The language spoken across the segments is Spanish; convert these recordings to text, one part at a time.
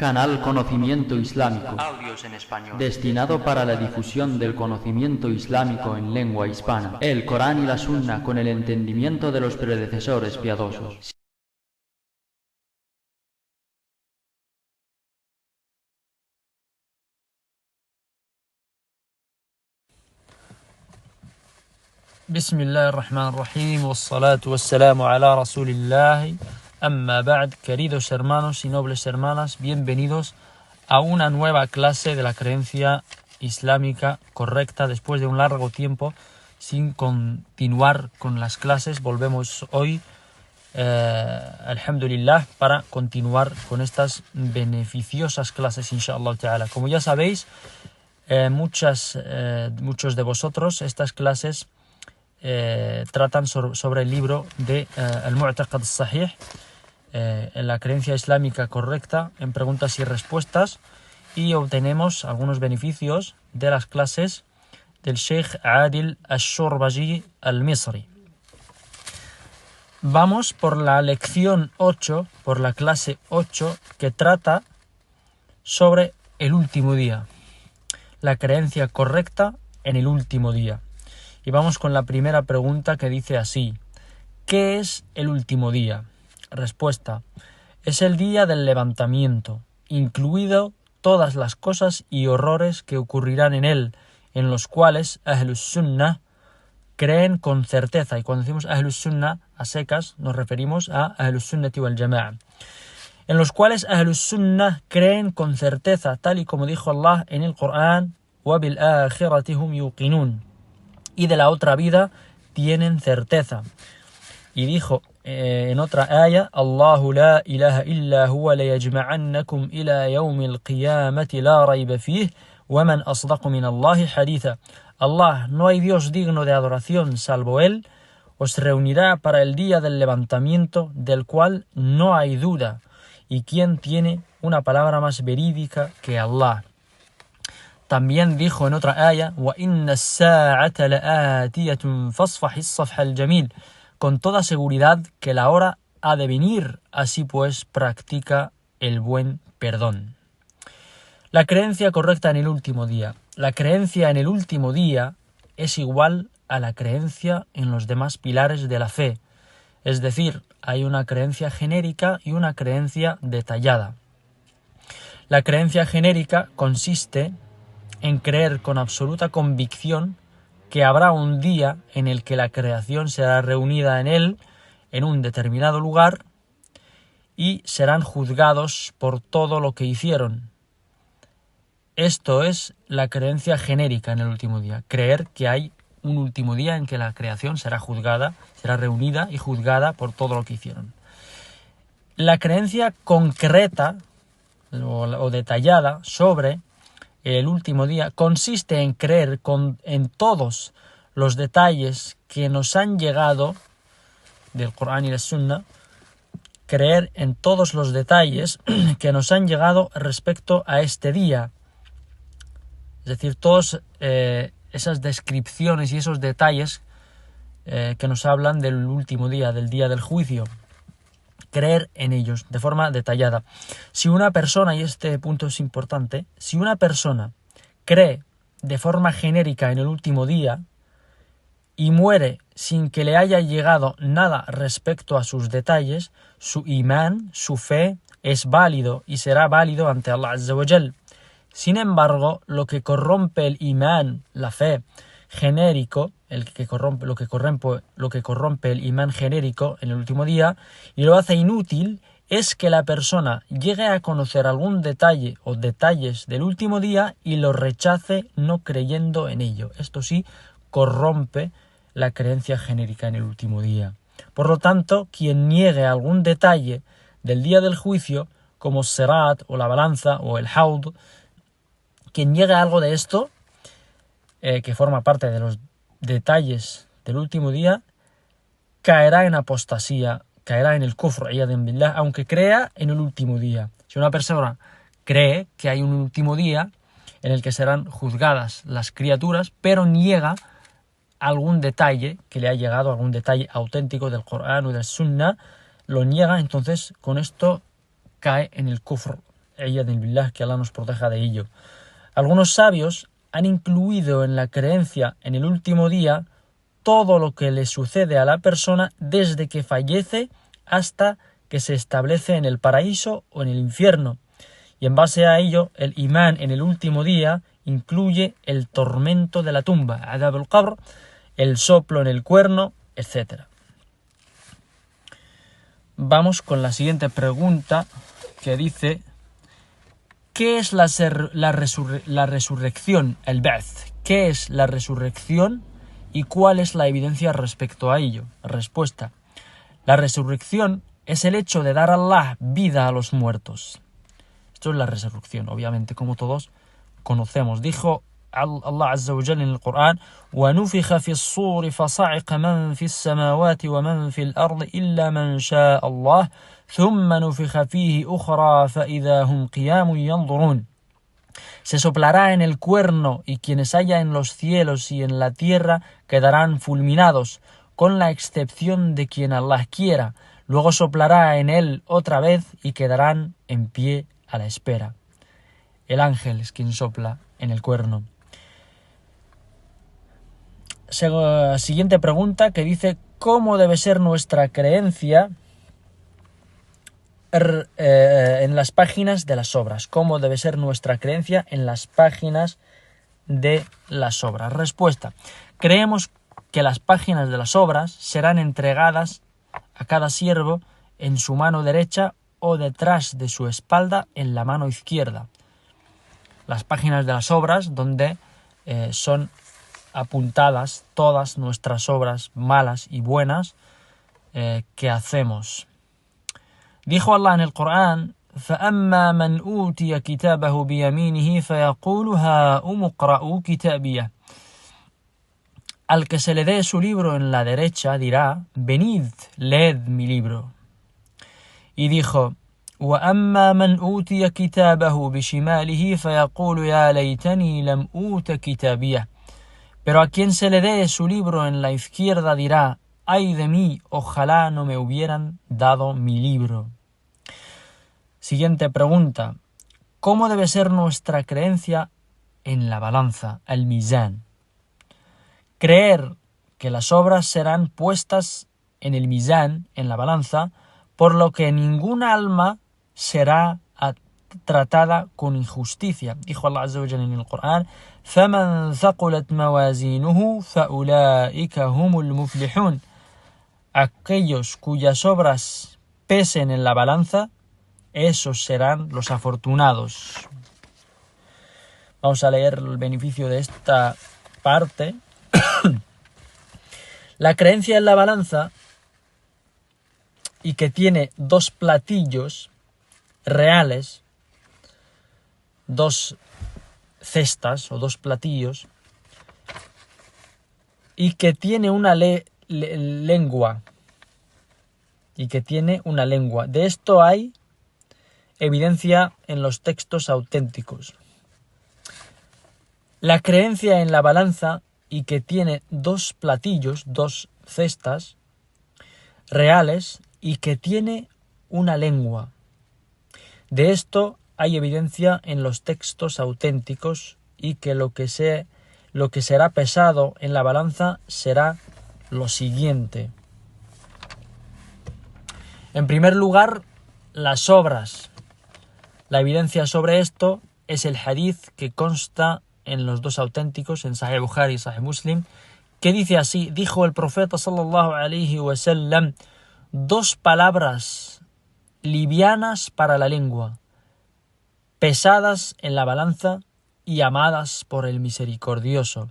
Canal Conocimiento Islámico, Audios en español. destinado para la difusión del conocimiento islámico en lengua hispana, el Corán y la Sunna con el entendimiento de los predecesores piadosos. Bismillahirrahmanirrahim, wassalatu wassalamu ala rasulillahi, amma ba'd. Queridos hermanos y nobles hermanas, bienvenidos a una nueva clase de la creencia islámica correcta. Después de un largo tiempo sin continuar con las clases, volvemos hoy, alhamdulillah, para continuar con estas beneficiosas clases, inshallah ta'ala. Como ya sabéis, muchos de vosotros, estas clases tratan sobre el libro de Al-Mu'taqad Sahih, en la creencia islámica correcta, en preguntas y respuestas, y obtenemos algunos beneficios de las clases del Sheikh Adil Ash-Shurbaji Al-Misri. Vamos por la lección 8, por la clase 8, que trata sobre el último día, la creencia correcta en el último día. Y vamos con la primera pregunta, que dice así: ¿qué es el último día? Respuesta: es el día del levantamiento, incluido todas las cosas y horrores que ocurrirán en él, en los cuales Ahlus Sunnah creen con certeza. Y cuando decimos Ahlus Sunnah a secas, nos referimos a Ahlus Sunnati wal Jama'a, en los cuales Ahlus Sunnah creen con certeza, tal y como dijo Allah en el Corán: wa bil akhirati hum yuqinun, y de la otra vida tienen certeza. Y dijo en otra ayah: Allahu la ilaha illa huwa la yajma'annakum ila yawmil qiyamati la rayba fih wa man asdaqu min Allahi haditha. Allah, no hay Dios digno de adoración salvo Él, os reunirá para el día del levantamiento, del cual no hay duda. ¿Y quién tiene una palabra más verídica que Allah? También dijo en otra ayah: وَإِنَّ السَّاعَةَ لَآتِيَةٌ فَاصْفَحِ الصَّفْحَ الْجَمِيلِ. Con toda seguridad que la hora ha de venir, así pues practica el buen perdón. La creencia correcta en el último día. La creencia en el último día es igual a la creencia en los demás pilares de la fe. Es decir, hay una creencia genérica y una creencia detallada. La creencia genérica consiste en creer con absoluta convicción que habrá un día en el que la creación será reunida en él, en un determinado lugar, y serán juzgados por todo lo que hicieron. Esto es la creencia genérica en el último día, creer que hay un último día en que la creación será juzgada, será reunida y juzgada por todo lo que hicieron. La creencia concreta o detallada sobre el último día consiste en creer en todos los detalles que nos han llegado del Corán y la Sunna, creer en todos los detalles que nos han llegado respecto a este día. Es decir, todas esas descripciones y esos detalles que nos hablan del último día, del día del juicio. Creer en ellos de forma detallada. Si una persona, y este punto es importante, si una persona cree de forma genérica en el último día y muere sin que le haya llegado nada respecto a sus detalles, su imán, su fe, es válido y será válido ante Allah Azza wa Jal. Sin embargo, lo que corrompe el imán, la fe genérico, lo que corrompe el imán genérico en el último día y lo hace inútil, es que la persona llegue a conocer algún detalle o detalles del último día y lo rechace no creyendo en ello. Esto sí corrompe la creencia genérica en el último día. Por lo tanto, quien niegue algún detalle del día del juicio, como Sirat o la balanza o el Haud, quien niegue algo de esto, que forma parte de los detalles del último día, caerá en apostasía, caerá en el kufr, billah, aunque crea en el último día. Si una persona cree que hay un último día en el que serán juzgadas las criaturas, pero niega algún detalle que le ha llegado, algún detalle auténtico del Corán o del Sunnah, lo niega, entonces con esto cae en el kufr, Iyadhin billah, que Allah nos proteja de ello. Algunos sabios han incluido en la creencia en el último día todo lo que le sucede a la persona desde que fallece hasta que se establece en el paraíso o en el infierno. Y en base a ello, el imán en el último día incluye el tormento de la tumba, adab al-qabr, el soplo en el cuerno, etc. Vamos con la siguiente pregunta, que dice: ¿qué es la resurrección, el ba'th? ¿Qué es la resurrección y cuál es la evidencia respecto a ello? Respuesta: la resurrección es el hecho de dar a Allah vida a los muertos. Esto es la resurrección, obviamente, como todos conocemos. Dijo Allah Azza wa Jalla en el Corán: وَنُفِخَ فِي الصُّورِ فَصَعِقَ مَنْ فِي السَّمَاوَاتِ وَمَنْ فِي الْأَرْضِ إِلَّا مَنْ شَاءَ اللَّهُ ثُمَّ نُفِخَ فِيهِ أُخْرَى فَإِذَا هُمْ قِيَامٌ يَنْظُرُونَ. Se soplará en el cuerno y quienes haya en los cielos y en la tierra quedarán fulminados, con la excepción de quien Allah quiera. Luego soplará en él otra vez y quedarán en pie a la espera. El ángel es quien sopla en el cuerno. Siguiente pregunta, que dice: ¿cómo debe ser nuestra creencia en las páginas de las obras? ¿Cómo debe ser nuestra creencia en las páginas de las obras? Respuesta: creemos que las páginas de las obras serán entregadas a cada siervo en su mano derecha o detrás de su espalda en la mano izquierda. Las páginas de las obras donde son apuntadas todas nuestras obras malas y buenas que hacemos. Dijo Allah en el Corán: فَأَمَّا مَنْ أُوتِيَ كِتَابَهُ بِيَمِينِهِ فَيَقُولُ هَاؤُمُ اقْرَءُوا كِتَابِيَهْ. Al que se le dé su libro en la derecha dirá: venid, leed mi libro. Y dijo: وَأَمَّا مَنْ أُوتِيَ كِتَابَهُ بِشِمَالِهِ فَيَقُولُ يَا لَيْتَنِي لَمْ أُوتَ كِتَابِيَهْ. Pero a quien se le dé su libro en la izquierda dirá: ¡ay de mí! Ojalá no me hubieran dado mi libro. Siguiente pregunta: ¿cómo debe ser nuestra creencia en la balanza, el mizán? Creer que las obras serán puestas en el mizán, en la balanza, por lo que ninguna alma será tratada con injusticia. Dijo Allah Azza wa Jalla en el Corán: فَمَنْ ثَقُلَتْ مَوَازِينُهُ فَأُولَئِكَ هُمُ الْمُفْلِحُونَ. Aquellos cuyas obras pesen en la balanza, esos serán los afortunados. Vamos a leer el beneficio de esta parte. La creencia en la balanza, y que tiene dos platillos reales, dos cestas o dos platillos, y que tiene una lengua. De esto hay evidencia en los textos auténticos. La creencia en la balanza, y que tiene dos platillos, dos cestas reales, y que tiene una lengua. De esto hay evidencia en los textos auténticos, y que lo que será pesado en la balanza será lo siguiente. En primer lugar, las obras. La evidencia sobre esto es el hadith que consta en los dos auténticos, en Sahih Bukhari y Sahih Muslim, que dice así: dijo el profeta sallallahu alaihi wasallam: dos palabras livianas para la lengua, pesadas en la balanza y amadas por el misericordioso.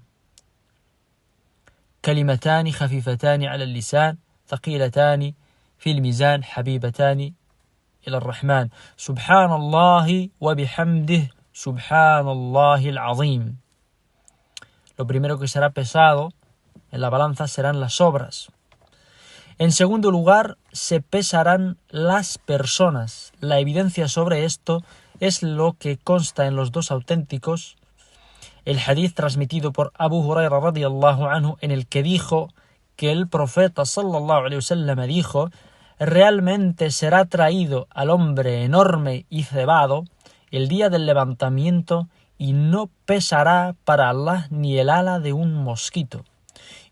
Kalimatani khafifatani ala al-lisan, thaqilatani fil mizan, habibatani ila ar-Rahman. Subhanallahi wa bihamdih, subhanallahi al-azim. Lo primero que será pesado en la balanza serán las obras. En segundo lugar, se pesarán las personas. La evidencia sobre esto es lo que consta en los dos auténticos, el hadith transmitido por Abu Huraira radiyallahu anhu, en el que dijo que el profeta sallallahu alaihi wasallam dijo: realmente será traído al hombre enorme y cebado el día del levantamiento y no pesará para Allah ni el ala de un mosquito.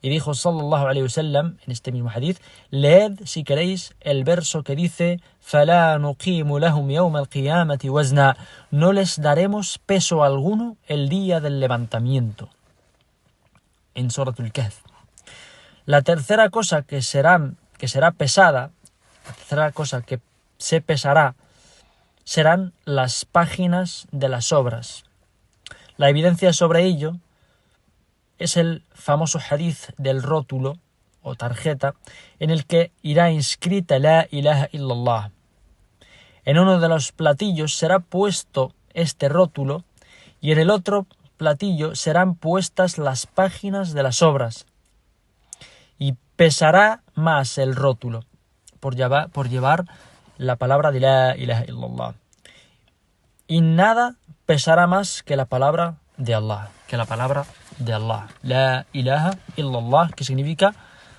Y dijo sallallahu alayhi wa sallam en este mismo hadith, leed si queréis el verso que dice فَلَا نُقِيمُ لَهُمْ يَوْمَ الْقِيَامَةِ وَزْنًا, no les daremos peso alguno el día del levantamiento. En Suratul Kahf. La tercera cosa que será pesada, la tercera cosa que se pesará, serán las páginas de las obras. La evidencia sobre ello es el famoso hadith del rótulo o tarjeta en el que irá inscrita la ilaha illallah. En uno de los platillos será puesto este rótulo y en el otro platillo serán puestas las páginas de las obras. Y pesará más el rótulo por llevar la palabra de la ilaha illallah. Y nada pesará más que la palabra de Allah, La ilaha illallah, que significa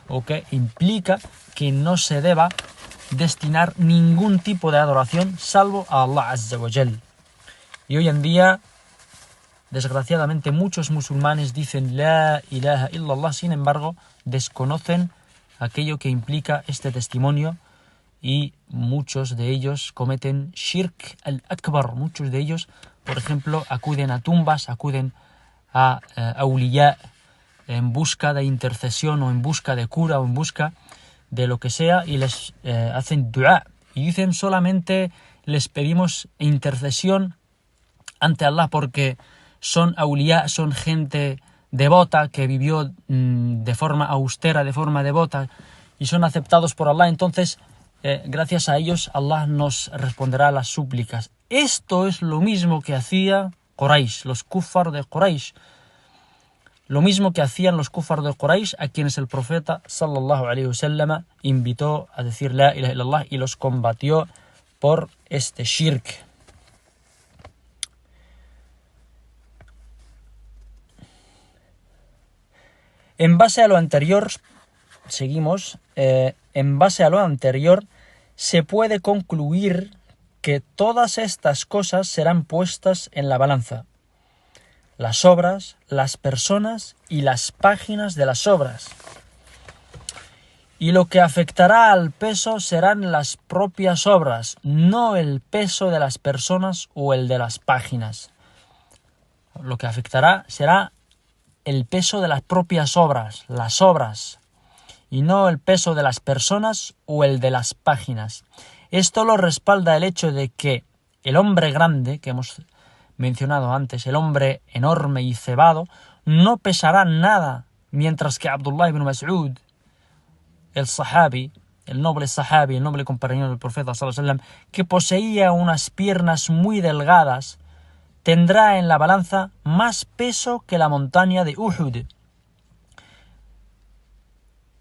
o que implica que no se deba destinar ningún tipo de adoración salvo a Allah Azza wa Jal. Y hoy en día, desgraciadamente, muchos musulmanes dicen la ilaha illallah, sin embargo, desconocen aquello que implica este testimonio y muchos de ellos cometen shirk al-akbar. Muchos de ellos, por ejemplo, acuden a tumbas, acuden a awliya en busca de intercesión o en busca de cura o en busca de lo que sea y les hacen dua y dicen solamente les pedimos intercesión ante Allah porque son awliya, son gente devota que vivió de forma austera, de forma devota y son aceptados por Allah, entonces gracias a ellos Allah nos responderá a las súplicas. Esto es lo mismo que hacía Quraysh, los kuffar de Quraysh. Lo mismo que hacían los kuffar de Quraysh, a quienes el profeta sallallahu alayhi wa sallam invitó a decir la ilaha illallah y los combatió por este shirk. En base a lo anterior, seguimos, en base a lo anterior, se puede concluir que todas estas cosas serán puestas en la balanza. Las obras, las personas y las páginas de las obras. Y lo que afectará al peso serán las propias obras, no el peso de las personas o el de las páginas. Lo que afectará será el peso de las propias obras, las obras, y no el peso de las personas o el de las páginas. Esto lo respalda el hecho de que el hombre grande, que hemos mencionado antes, el hombre enorme y cebado, no pesará nada, mientras que Abdullah ibn Mas'ud, el sahabi, el noble compañero del profeta sallallahu alaihi wasallam, que poseía unas piernas muy delgadas, tendrá en la balanza más peso que la montaña de Uhud.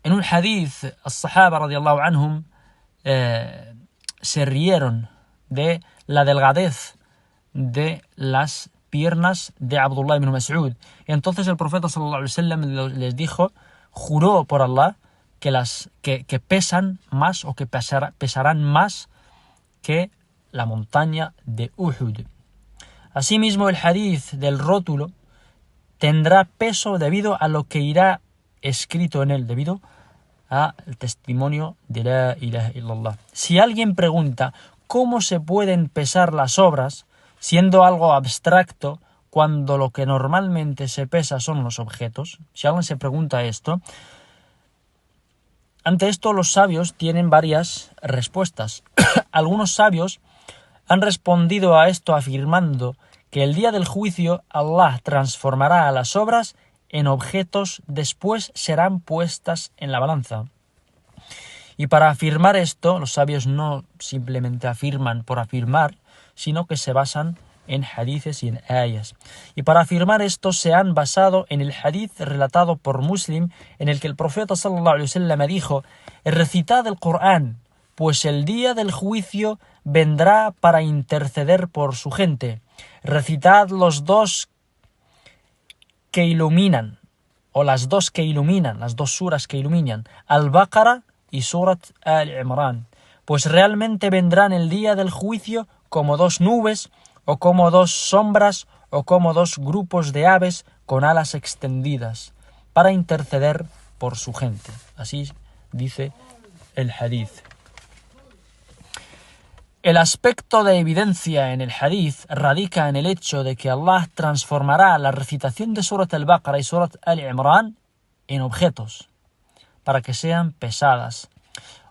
En un hadith, los sahaba radiyallahu anhum se rieron de la delgadez de las piernas de Abdullah ibn Mas'ud. Y entonces el profeta sallallahu alaihi wasallam les dijo, juró por Allah que pesan más o que pesarán más que la montaña de Uhud. Asimismo, el hadith del rótulo tendrá peso debido a lo que irá escrito en él, debido al testimonio de la ilaha illallah. Si alguien pregunta cómo se pueden pesar las obras, siendo algo abstracto, cuando lo que normalmente se pesa son los objetos, si alguien se pregunta esto, ante esto los sabios tienen varias respuestas. Algunos sabios han respondido a esto afirmando que el día del juicio Allah transformará a las obras en objetos, después serán puestas en la balanza. Y para afirmar esto, los sabios no simplemente afirman por afirmar, sino que se basan en hadices y en ayas. Y para afirmar esto se han basado en el hadith relatado por Muslim, en el que el profeta sallallahu alaihi wasallam dijo: recitad el Corán, pues el día del juicio vendrá para interceder por su gente. Recitad los dos que iluminan, o las dos que iluminan, las dos suras que iluminan, Al-Baqarah y Surat Al-Imran, pues realmente vendrán el día del juicio como dos nubes o como dos sombras, o como dos grupos de aves con alas extendidas, para interceder por su gente. Así dice el hadith. El aspecto de evidencia en el hadith radica en el hecho de que Allah transformará la recitación de Surat al-Baqarah y Surat al-Imran en objetos, para que sean pesadas.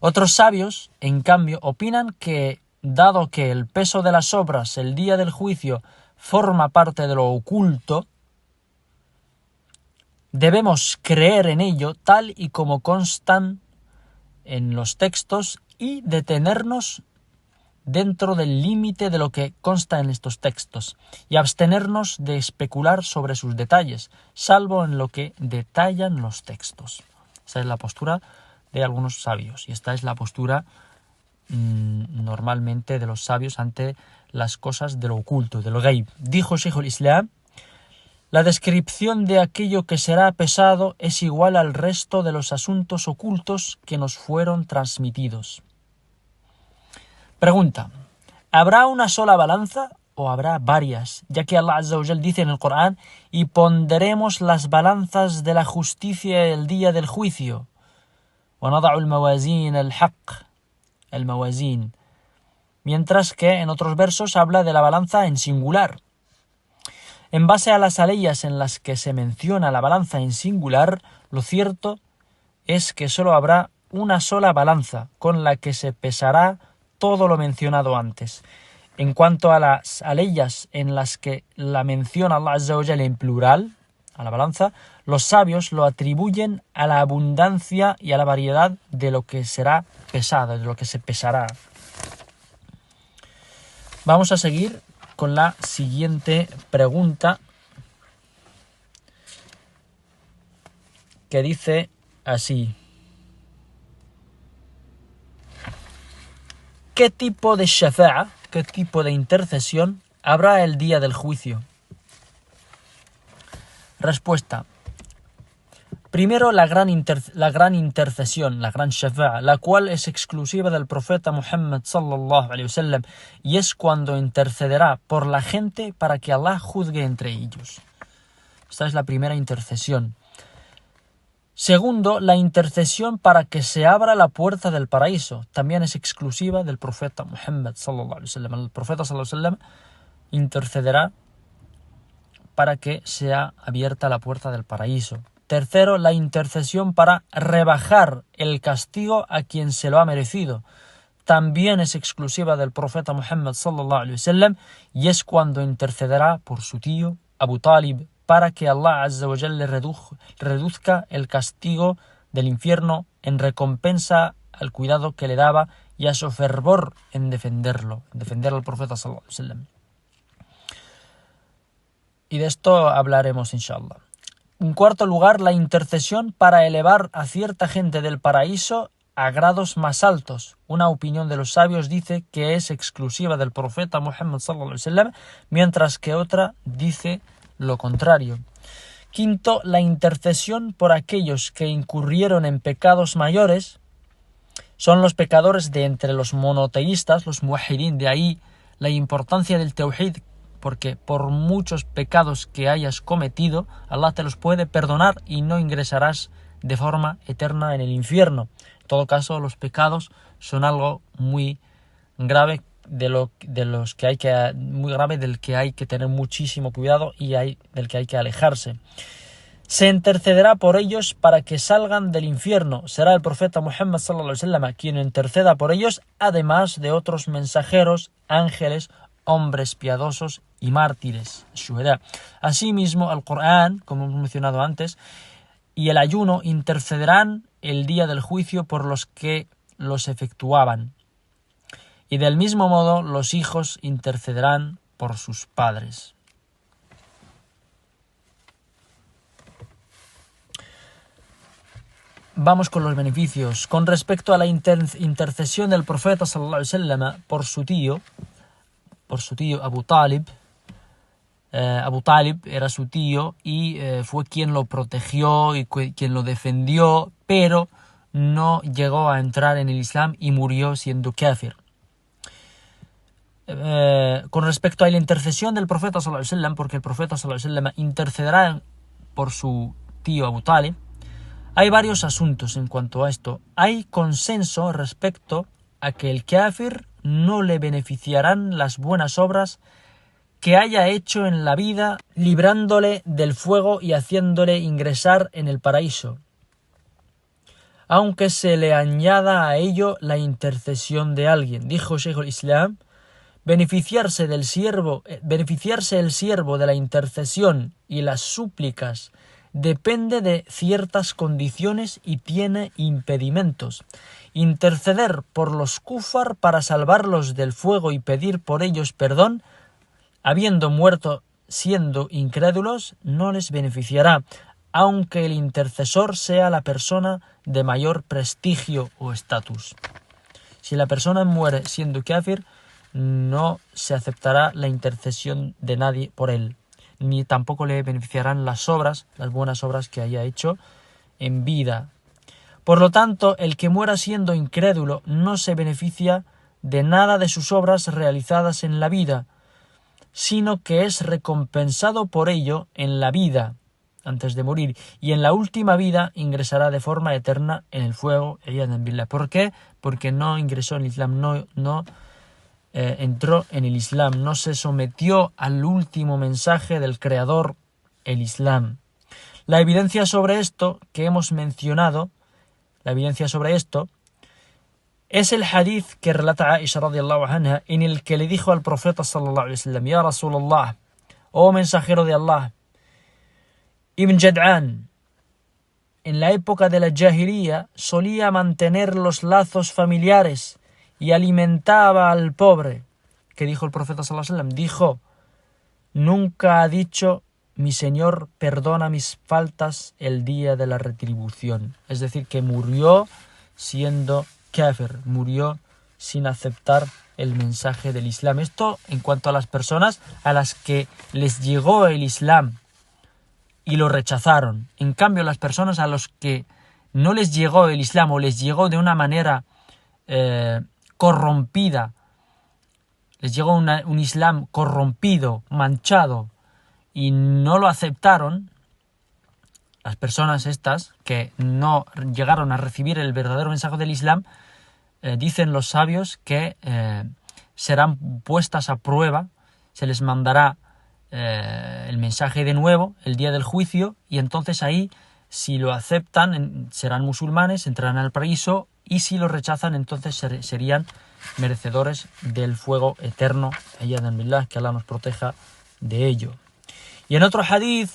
Otros sabios, en cambio, opinan que, dado que el peso de las obras el día del juicio forma parte de lo oculto, debemos creer en ello tal y como constan en los textos y detenernos dentro del límite de lo que consta en estos textos y abstenernos de especular sobre sus detalles, salvo en lo que detallan los textos. Esa es la postura de algunos sabios y esta es la postura normalmente de los sabios ante las cosas de lo oculto, de lo ghaib. Dijo Shaykh al-Islam: la descripción de aquello que será pesado es igual al resto de los asuntos ocultos que nos fueron transmitidos. Pregunta: ¿habrá una sola balanza o habrá varias? Ya que Allah Azza wa Jal dice en el Corán: y ponderemos las balanzas de la justicia el día del juicio. وَنَضَعُ الْمَوَازِينَ الْحَقِّ الْمَوَازِينَ. Mientras que en otros versos habla de la balanza en singular. En base a las aleyas en las que se menciona la balanza en singular, lo cierto es que solo habrá una sola balanza con la que se pesará todo lo mencionado antes. En cuanto a las aleyas en las que la menciona Allah Azza wa Jalla en plural, a la balanza, los sabios lo atribuyen a la abundancia y a la variedad de lo que será pesado, de lo que se pesará. Vamos a seguir con la siguiente pregunta, que dice así: ¿qué tipo de shafa'a, qué tipo de intercesión habrá el día del juicio? Respuesta: primero, la gran intercesión, la gran shafa'a, la cual es exclusiva del profeta Muhammad sallallahu alayhi wa sallam, y es cuando intercederá por la gente para que Allah juzgue entre ellos. Esta es la primera intercesión. Segundo, la intercesión para que se abra la puerta del paraíso. También es exclusiva del profeta Muhammad sallallahu alayhi wa sallam. El profeta sallallahu alayhi wa sallam intercederá para que sea abierta la puerta del paraíso. Tercero, la intercesión para rebajar el castigo a quien se lo ha merecido. También es exclusiva del profeta Muhammad sallallahu alayhi wa sallam, y es cuando intercederá por su tío Abu Talib para que Allah Azza wa Jalla reduzca el castigo del infierno en recompensa al cuidado que le daba y a su fervor en defender al profeta sallallahu alayhi wa sallam. Y de esto hablaremos inshallah. En cuarto lugar, la intercesión para elevar a cierta gente del paraíso a grados más altos. Una opinión de los sabios dice que es exclusiva del profeta Muhammad sallallahu alaihi wasallam, mientras que otra dice lo contrario. Quinto, la intercesión por aquellos que incurrieron en pecados mayores. Son los pecadores de entre los monoteístas, los muwahhidin. De ahí la importancia del tawhid, porque por muchos pecados que hayas cometido, Allah te los puede perdonar y no ingresarás de forma eterna en el infierno. En todo caso, los pecados son algo muy grave del que hay que tener muchísimo cuidado y del que hay que alejarse. Se intercederá por ellos para que salgan del infierno. Será el profeta Muhammad sallallahu alaihi wasallam quien interceda por ellos, además de otros mensajeros, ángeles, hombres piadosos y mártires, shuhada. Asimismo, el Corán, como hemos mencionado antes, y el ayuno intercederán el día del juicio por los que los efectuaban. Y del mismo modo, los hijos intercederán por sus padres. Vamos con los beneficios. Con respecto a la intercesión del profeta sallallahu alaihi wasallam por su tío Abu Talib. Abu Talib era su tío y fue quien lo protegió y quien lo defendió, pero no llegó a entrar en el Islam y murió siendo kafir. con respecto a la intercesión del profeta sallallahu alaihi wasallam, porque el profeta sallallahu alaihi wasallam intercederá por su tío Abu Talib, hay varios asuntos en cuanto a esto. Hay consenso respecto a que el káfir no le beneficiarán las buenas obras que haya hecho en la vida, librándole del fuego y haciéndole ingresar en el paraíso, aunque se le añada a ello la intercesión de alguien. Dijo Shaykh al-Islam: beneficiarse el siervo de la intercesión y las súplicas depende de ciertas condiciones y tiene impedimentos. Interceder por los kufar para salvarlos del fuego y pedir por ellos perdón, habiendo muerto siendo incrédulos, no les beneficiará, aunque el intercesor sea la persona de mayor prestigio o estatus. Si la persona muere siendo káfir, no se aceptará la intercesión de nadie por él, ni tampoco le beneficiarán las buenas obras que haya hecho en vida. Por lo tanto, el que muera siendo incrédulo no se beneficia de nada de sus obras realizadas en la vida, sino que es recompensado por ello en la vida, antes de morir, y en la última vida ingresará de forma eterna en el fuego. ¿Por qué? Porque no ingresó en el Islam, no entró en el Islam, no se sometió al último mensaje del Creador, el Islam. La evidencia sobre esto que hemos mencionado, es el hadith que relata Aisha radiyallahu anha, en el que le dijo al profeta sallallahu alaihi wasallam: Ya Rasulullah, oh mensajero de Allah, Ibn Jad'an, en la época de la Jahiliya solía mantener los lazos familiares y alimentaba al pobre. ¿Qué dijo el profeta sallallahu alaihi wasallam? Dijo: nunca ha dicho mi Señor perdona mis faltas el día de la retribución. Es decir, que murió siendo káfir, murió sin aceptar el mensaje del Islam. Esto en cuanto a las personas a las que les llegó el Islam y lo rechazaron. En cambio, las personas a los que no les llegó el Islam o les llegó de una manera corrompida, les llegó un Islam corrompido, manchado, y no lo aceptaron, las personas estas que no llegaron a recibir el verdadero mensaje del Islam, dicen los sabios que serán puestas a prueba, se les mandará el mensaje de nuevo el día del juicio, y entonces ahí, si lo aceptan, serán musulmanes, entrarán al paraíso, y si lo rechazan, entonces serían merecedores del fuego eterno. Que Allah nos proteja de ello. Y en otro hadith,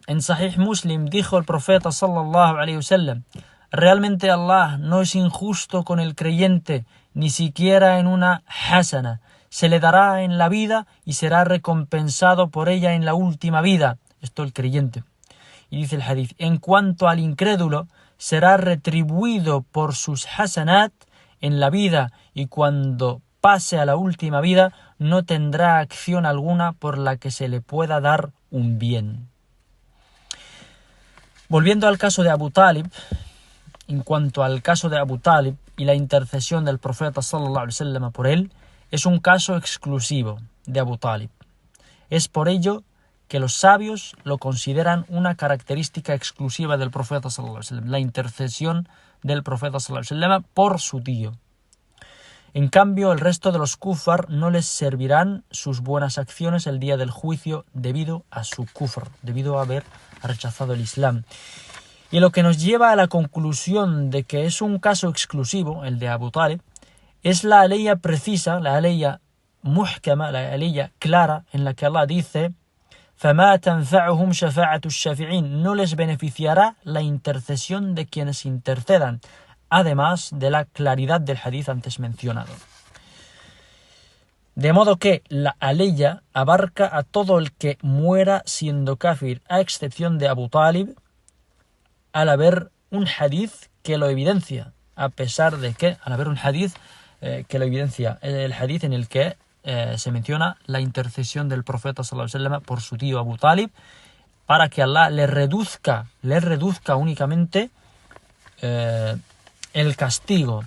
en Sahih Muslim, dijo el profeta sallallahu alaihi wasallam: realmente Allah no es injusto con el creyente, ni siquiera en una hasana. Se le dará en la vida y será recompensado por ella en la última vida. Esto el creyente. Y dice el hadith: en cuanto al incrédulo, será retribuido por sus hasanat en la vida, y cuando pase a la última vida no tendrá acción alguna por la que se le pueda dar un bien. Volviendo al caso de Abu Talib, en cuanto al caso de Abu Talib y la intercesión del profeta sallallahu alaihi wasallam por él, es un caso exclusivo de Abu Talib. Es por ello que los sabios lo consideran una característica exclusiva del profeta sallallahu alaihi wasallam, la intercesión del profeta sallallahu alaihi wasallam por su tío. En cambio, el resto de los kufar no les servirán sus buenas acciones el día del juicio debido a su kufr, debido a haber rechazado el Islam. Y lo que nos lleva a la conclusión de que es un caso exclusivo, el de Abu Talib, es la aleya precisa, la aleya muhkama, la aleya clara, en la que Allah dice: فَمَا تَنْفَعُهُمْ شَفَاعَةُ الشَّافِعِينَ, no les beneficiará la intercesión de quienes intercedan, además de la claridad del hadith antes mencionado. De modo que la aleya abarca a todo el que muera siendo kafir, a excepción de Abu Talib, al haber un hadith que lo evidencia, a pesar de que, al haber un hadith que lo evidencia, el hadith en el que se menciona la intercesión del profeta sallallahu alaihi wasallam por su tío Abu Talib, para que Allah le reduzca únicamente el castigo.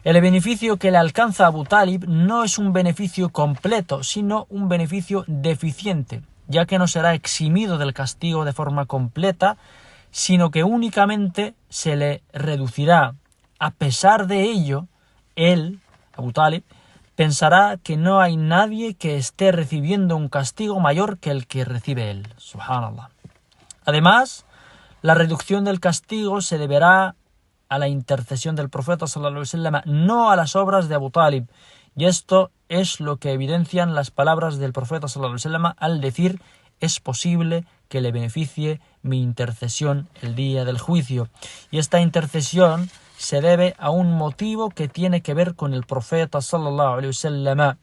El beneficio que le alcanza a Abu Talib no es un beneficio completo, sino un beneficio deficiente, ya que no será eximido del castigo de forma completa, sino que únicamente se le reducirá. A pesar de ello, él, Abu Talib, pensará que no hay nadie que esté recibiendo un castigo mayor que el que recibe él. Subhanallah. Además, la reducción del castigo se deberá a la intercesión del profeta sallallahu alaihi wasallam, no a las obras de Abu Talib. Y esto es lo que evidencian las palabras del profeta sallallahu alaihi wasallam al decir: es posible que le beneficie mi intercesión el día del juicio. Y esta intercesión se debe a un motivo que tiene que ver con el profeta sallallahu alaihi wasallam,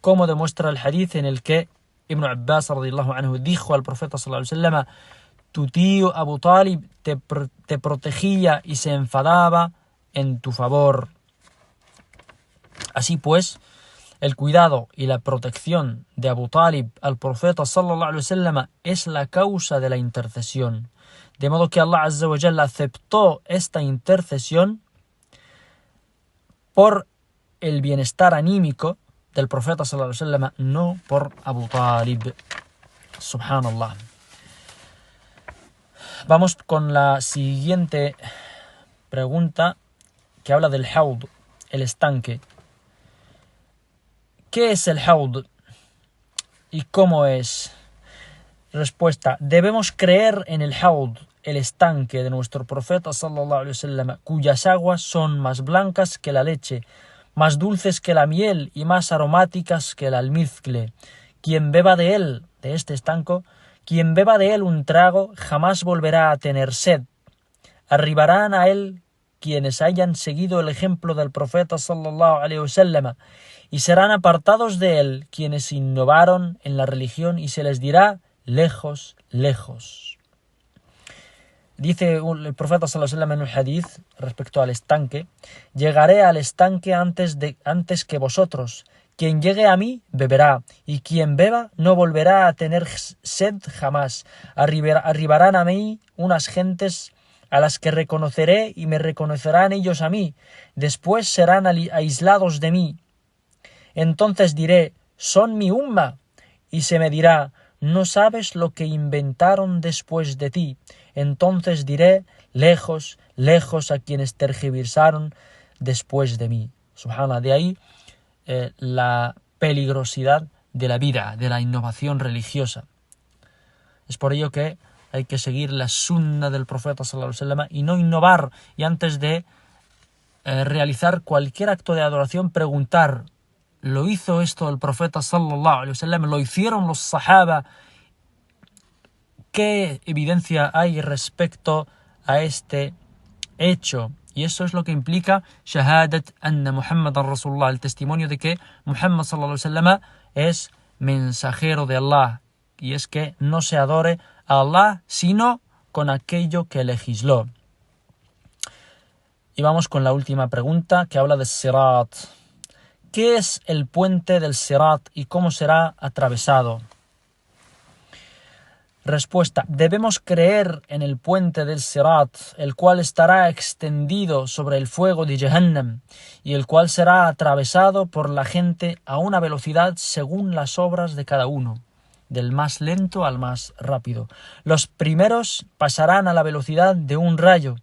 como demuestra el hadith en el que Ibn Abbas radiyallahu anhu dijo al profeta sallallahu alaihi wasallam: tu tío Abu Talib te protegía y se enfadaba en tu favor. Así pues, el cuidado y la protección de Abu Talib al profeta sallallahu alaihi wasallam es la causa de la intercesión. De modo que Allah Azza wa Jalla aceptó esta intercesión por el bienestar anímico del profeta sallallahu alaihi wasallam, no por Abu Talib. Subhanallah. Vamos con la siguiente pregunta, que habla del haud, el estanque. ¿Qué es el haud y cómo es? Respuesta: debemos creer en el haud, el estanque de nuestro profeta sallallahu alaihi wasallam, cuyas aguas son más blancas que la leche, más dulces que la miel y más aromáticas que el almizcle. Quien beba de él, de este estanco, quien beba de él un trago, jamás volverá a tener sed. Arribarán a él quienes hayan seguido el ejemplo del profeta sallallahu alaihi wasallam, y serán apartados de él quienes innovaron en la religión, y se les dirá: lejos, lejos. Dice el profeta sallallahu alaihi wasallam en un hadith respecto al estanque: llegaré al estanque antes que vosotros. Quien llegue a mí beberá, y quien beba no volverá a tener sed jamás. Arribarán a mí unas gentes a las que reconoceré y me reconocerán ellos a mí. Después serán aislados de mí. Entonces diré: son mi umma. Y se me dirá: no sabes lo que inventaron después de ti. Entonces diré: lejos, lejos a quienes tergiversaron después de mí. Subhanallah. De ahí la peligrosidad de la vida, de la innovación religiosa. Es por ello que hay que seguir la sunna del profeta sallallahu alaihi wasallam y no innovar, y antes de realizar cualquier acto de adoración preguntar: ¿lo hizo esto el profeta sallallahu alaihi wasallam? ¿Lo hicieron los sahaba? ¿Qué evidencia hay respecto a este hecho? Y eso es lo que implica shahadat anna Muhammadan Rasulullah, el testimonio de que Muhammad sallallahu alaihi wasallam es mensajero de Allah, y es que no se adore a Allah sino con aquello que legisló. Y vamos con la última pregunta, que habla del Sirat. ¿Qué es el puente del Sirat y cómo será atravesado? Respuesta: debemos creer en el puente del Sirat, el cual estará extendido sobre el fuego de Jahannam, y el cual será atravesado por la gente a una velocidad según las obras de cada uno, del más lento al más rápido. Los primeros pasarán a la velocidad de un rayo,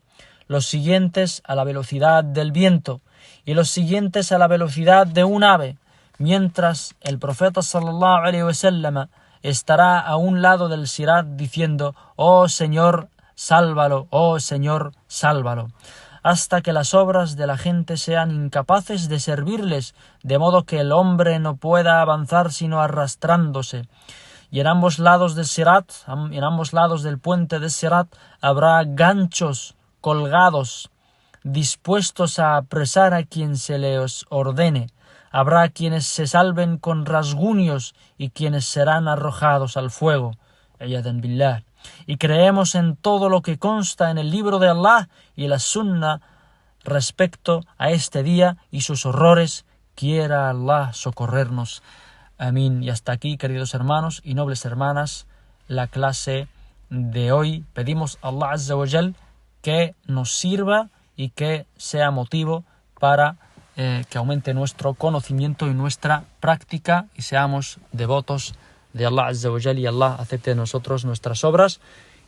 los siguientes a la velocidad del viento, y los siguientes a la velocidad de un ave, mientras el profeta sallallahu alaihi wasallam estará a un lado del Sirat diciendo: oh Señor, sálvalo, oh Señor, sálvalo, hasta que las obras de la gente sean incapaces de servirles, de modo que el hombre no pueda avanzar sino arrastrándose. Y en ambos lados del Sirat, en ambos lados del puente del Sirat, habrá ganchos colgados, dispuestos a apresar a quien se les ordene. Habrá quienes se salven con rasguños y quienes serán arrojados al fuego. Iyadan billah. Y creemos en todo lo que consta en el libro de Allah y la sunna respecto a este día y sus horrores. Quiera Allah socorrernos. Amén. Y hasta aquí, queridos hermanos y nobles hermanas, la clase de hoy. Pedimos a Allah Azza wa Jal que nos sirva y que sea motivo para que aumente nuestro conocimiento y nuestra práctica y seamos devotos de Allah Azza wa Jal, y Allah acepte de nosotros nuestras obras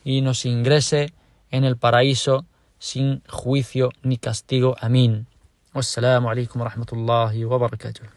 y nos ingrese en el paraíso sin juicio ni castigo. Amén. Wassalamu alaikum wa rahmatullahi wa barakatuh.